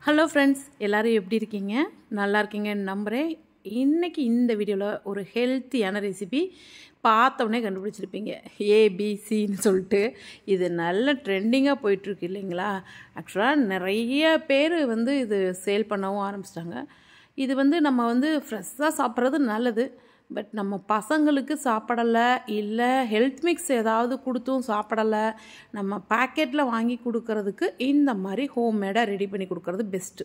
Hello friends, எல்லோரும் எப்படி இருக்கீங்க? நல்லா இருக்கீங்கன்னு நம்புகிறேன். இன்றைக்கி இந்த வீடியோவில் ஒரு ஹெல்த்தியான ரெசிபி பார்த்தோன்னே கண்டுபிடிச்சிருப்பீங்க. ஏபிசின்னு சொல்லிட்டு இது நல்ல ட்ரெண்டிங்காக போயிட்டுருக்கு இல்லைங்களா? ஆக்சுவலாக நிறைய பேர் இது சேல் பண்ணவும் ஆரம்பிச்சிட்டாங்க. இது நம்ம ஃப்ரெஷ்ஷாக சாப்பிட்றது நல்லது. பட் நம்ம பசங்களுக்கு சாப்பிடலை, இல்லை ஹெல்த் மிக்ஸ் ஏதாவது கொடுத்தும் சாப்பிடலை, நம்ம பேக்கெட்டில் வாங்கி கொடுக்கறதுக்கு இந்த மாதிரி ஹோம்மேடாக ரெடி பண்ணி கொடுக்கறது பெஸ்ட்டு.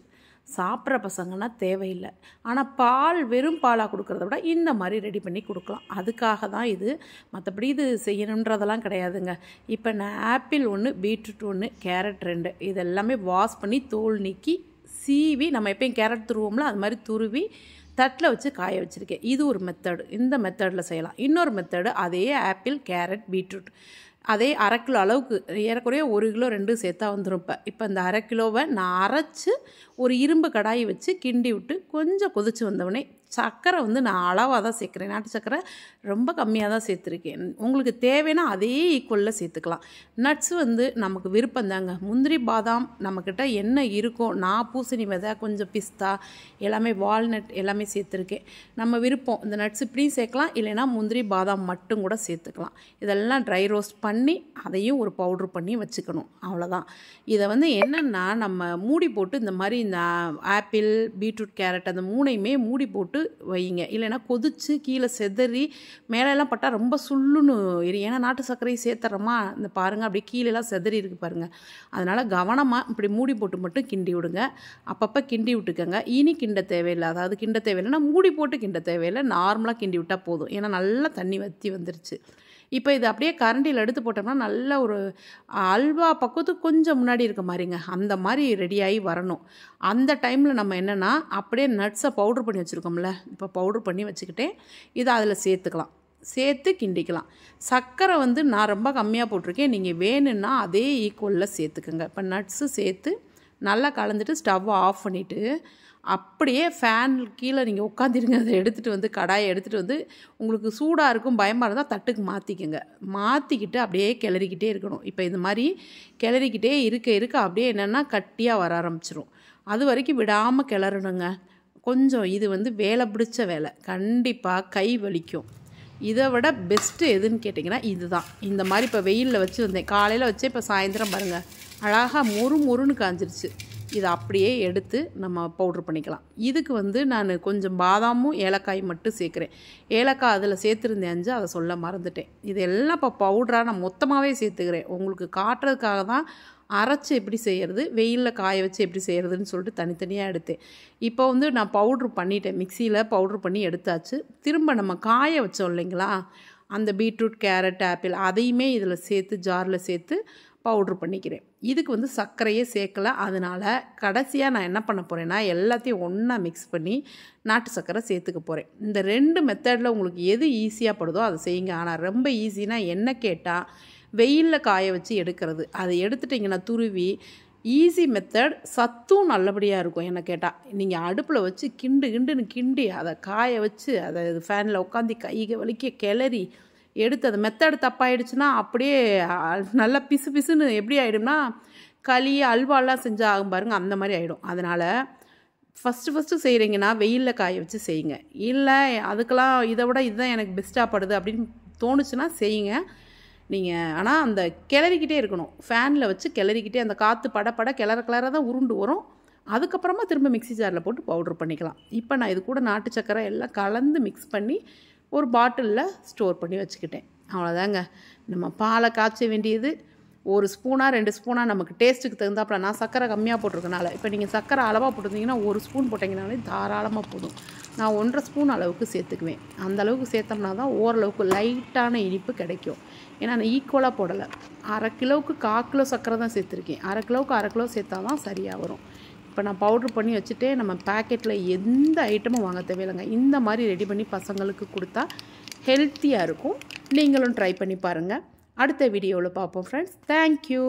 சாப்பிட்ற பசங்கன்னா தேவையில்லை. ஆனால் வெறும் பாலாக கொடுக்கறத விட இந்த மாதிரி ரெடி பண்ணி கொடுக்கலாம். அதுக்காக தான் இது. மற்றபடி இது செய்யணுன்றதெல்லாம் கிடையாதுங்க. இப்போ நான் ஆப்பிள் 1, பீட்ரூட் 1, கேரட் 2 இதெல்லாமே வாஷ் பண்ணி தோல் நீக்கி சீவி, நம்ம எப்பயும் கேரட் துருவோம்ல அது மாதிரி துருவி தட்டில் வச்சு காய வச்சுருக்கேன். இது ஒரு மெத்தடு. இந்த மெத்தடில் செய்யலாம். இன்னொரு மெத்தடு, அதே ஆப்பிள், கேரட், பீட்ரூட் அதே 1/2 கிலோ அளவுக்கு, ஏறக்குறைய 1 கிலோ 2 சேர்த்தா வந்துடும். இப்போ இந்த 1/2 கிலோவை நான் அரைச்சி ஒரு இரும்பு கடாயை வச்சு கிண்டி விட்டு கொஞ்சம் கொதிச்சு வந்தவுடனே சர்க்கரை நான் அளவாக தான் சேர்க்குறேன். நாட்டு சர்க்கரை ரொம்ப கம்மியாக தான் சேர்த்துருக்கேன். உங்களுக்கு தேவைன்னா அதே ஈக்குவலில் சேர்த்துக்கலாம். நட்ஸ் நமக்கு விருப்பம் தாங்க. முந்திரி, பாதாம் நம்மக்கிட்ட என்ன இருக்கோ, நான் பூசணி விதை, கொஞ்சம் பிஸ்தா, எல்லாமே வால்நட் எல்லாமே சேர்த்துருக்கேன். நம்ம விருப்பம். இந்த நட்ஸ் இப்படியும் சேர்க்கலாம், இல்லைன்னா முந்திரி பாதாம் மட்டும் கூட சேர்த்துக்கலாம். இதெல்லாம் ட்ரை ரோஸ்ட் பண்ணி அதையும் ஒரு பவுட்ரு பண்ணி வச்சுக்கணும். அவ்வளோதான். இதை என்னென்னா நம்ம மூடி போட்டு இந்த மாதிரி இந்த ஆப்பிள், பீட்ரூட், கேரட் அந்த மூணையுமே மூடி போட்டு வைங்க. இல்லைன்னா கொதிச்சு கீழே செதறி மேலெல்லாம் பட்டால் ரொம்ப சுள்ளுன்னு எரியும். ஏன்னா நாட்டு சர்க்கரையை சேர்த்துறோமா, இந்த பாருங்கள் அப்படியே கீழெல்லாம் செதறி இருக்குது பாருங்கள். அதனால் கவனமாக இப்படி மூடி போட்டு மட்டும் கிண்டி விடுங்க. அப்பப்போ கிண்டி விட்டுக்கங்க. இனி கிண்ட தேவையில்லை. அதாவது கிண்ட தேவையில்லைன்னா மூடி போட்டு கிண்ட தேவையில்லை. நார்மலாக கிண்டி விட்டால் போதும். ஏன்னா நல்லா தண்ணி வற்றி வந்துருச்சு. இப்போ இது அப்படியே கரண்டியில் எடுத்து போட்டோம்னா நல்ல ஒரு அல்வா பக்குவத்துக்கு கொஞ்சம் முன்னாடி இருக்க மாதிரிங்க, அந்த மாதிரி ரெடியாகி வரணும். அந்த டைமில் நம்ம என்னென்னா அப்படியே நட்ஸை பவுட்ரு பண்ணி வச்சுருக்கோம்ல, இப்போ பவுட்ரு பண்ணி வச்சுக்கிட்டேன். இதை அதில் சேர்த்துக்கலாம். சேர்த்து கிண்டிக்கலாம். சர்க்கரை நான் ரொம்ப கம்மியாக போட்டிருக்கேன். நீங்கள் வேணும்னா அதே ஈக்குவலில் சேர்த்துக்குங்க. இப்போ நட்ஸு சேர்த்து நல்லா கலந்துட்டு ஸ்டவ்வை ஆஃப் பண்ணிவிட்டு அப்படியே ஃபேன் கீழே நீங்கள் உட்காந்துருங்க. அதை எடுத்துகிட்டு கடாயை எடுத்துகிட்டு உங்களுக்கு சூடாக இருக்கும், பயமாக இருந்தால் தட்டுக்கு மாற்றிக்கங்க. மாற்றிக்கிட்டு அப்படியே கிளறிக்கிட்டே இருக்கணும். இப்போ இது மாதிரி கிளறிக்கிட்டே இருக்க அப்படியே என்னென்னா கட்டியாக வர ஆரம்பிச்சிரும். அது வரைக்கும் விடாமல் கிளறணுங்க. கொஞ்சம் இது வேலை பிடிச்ச வேலை. கண்டிப்பாக கை வலிக்கும். இதை விட பெஸ்ட்டு எதுன்னு கேட்டிங்கன்னா இதுதான். இந்த மாதிரி இப்போ வெயிலில் வச்சு வந்தேன். காலையில் வச்சு இப்போ சாயந்தரம் பாருங்கள் அழகாக மொறுன்னு காஞ்சிருச்சு. இதை அப்படியே எடுத்து நம்ம பவுட்ரு பண்ணிக்கலாம். இதுக்கு நான் கொஞ்சம் பாதாமும் ஏலக்காயும் மட்டும் சேர்க்குறேன். ஏலக்காய் அதில் சேர்த்துருந்தேன், அதை சொல்ல மறந்துட்டேன். இதெல்லாம் இப்போ பவுட்ராக நான் மொத்தமாகவே சேர்த்துக்கிறேன். உங்களுக்கு காட்டுறதுக்காக தான் அரைச்சி எப்படி செய்கிறது, வெயிலில் காய வச்சு எப்படி செய்கிறதுன்னு சொல்லிட்டு தனித்தனியாக எடுத்தேன். இப்போ நான் பவுட்ரு பண்ணிட்டேன். மிக்சியில் பவுட்ரு பண்ணி எடுத்தாச்சு. திரும்ப நம்ம காய வச்சோம் இல்லைங்களா, அந்த பீட்ரூட், கேரட், ஆப்பிள் அதையுமே இதில் சேர்த்து ஜாரில் சேர்த்து பவுட்ரு பண்ணிக்கிறேன். இதுக்கு சர்க்கரையே சேர்க்கலை. அதனால் கடைசியாக நான் என்ன பண்ண போகிறேன்னா எல்லாத்தையும் ஒன்றா மிக்ஸ் பண்ணி நாட்டு சர்க்கரை சேர்த்துக்க போகிறேன். இந்த 2 மெத்தடில் உங்களுக்கு எது ஈஸியாக படுதோ அதை செய்யுங்க. ஆனால் ரொம்ப ஈஸினா என்ன கேட்டால் வெயிலில் காய வச்சு எடுக்கிறது. அதை எடுத்துட்டிங்கன்னா துருவி ஈஸி மெத்தட், சத்தும் நல்லபடியாக இருக்கும். என்ன கேட்டால் நீங்கள் அடுப்பில் வச்சு கிண்டுன்னு கிண்டி அதை காய வச்சு அதை ஃபேனில் உட்காந்து கைக வலிக்க கிளறி எடுத்து அது மெத்தடு தப்பாயிடுச்சுன்னா அப்படியே நல்லா பிசு பிசுன்னு எப்படி ஆகிடும்னா களி, அல்வாலாம் செஞ்சால் ஆகும் பாருங்கள், அந்த மாதிரி ஆகிடும். அதனால் ஃபஸ்ட்டு செய்கிறீங்கன்னா வெயிலில் காய வச்சு செய்யுங்க. இல்லை அதுக்கெல்லாம் இதை விட இதுதான் எனக்கு பெஸ்ட்டாக படுது அப்படின்னு தோணுச்சுன்னா செய்யுங்க நீங்கள். ஆனால் அந்த கிளறிக்கிட்டே இருக்கணும். ஃபேனில் வச்சு கிளறிக்கிட்டே அந்த காற்று பட கிளற தான் உருண்டு வரும். அதுக்கப்புறமா திரும்ப மிக்ஸி ஜாரில் போட்டு பவுட்ரு பண்ணிக்கலாம். இப்போ நான் இது கூட நாட்டு சர்க்கரை எல்லாம் கலந்து மிக்ஸ் பண்ணி ஒரு பாட்டிலில் ஸ்டோர் பண்ணி வச்சுக்கிட்டேன். அவ்வளோதாங்க. நம்ம பாலை காய்ச்ச வேண்டியது 1 ஸ்பூனா 2 ஸ்பூனா நமக்கு டேஸ்ட்டுக்கு தகுந்தாப்புல. நான் சர்க்கரை கம்மியாக போட்டிருக்கனால, இப்போ நீங்கள் சர்க்கரை அளவாக போட்டிருந்தீங்கன்னா 1 ஸ்பூன் போட்டிங்கனாலே தாராளமாக போதும். நான் 1.5 ஸ்பூன் அளவுக்கு சேர்த்துக்குவேன். அந்த அளவுக்கு சேர்த்தோம்னா தான் ஓரளவுக்கு லைட்டான இனிப்பு கிடைக்கும். ஏன்னா நான் ஈக்குவலாக போடலை. 1/2 கிலோவுக்கு 1/4 கிலோ சர்க்கரை தான் சேர்த்துருக்கேன். 1/2 கிலோவுக்கு 1/2 கிலோ சேர்த்தா தான் சரியாக வரும். இப்போ நான் பவுட்ரு பண்ணி வச்சுட்டு நம்ம பேக்கெட்டில் எந்த ஐட்டமும் வாங்க தேவையில்லைங்க. இந்த மாதிரி ரெடி பண்ணி பசங்களுக்கு கொடுத்தா ஹெல்த்தியாக இருக்கும். நீங்களும் ட்ரை பண்ணி பாருங்கள். அடுத்த வீடியோவில் பார்ப்போம் ஃப்ரெண்ட்ஸ். தேங்க்யூ.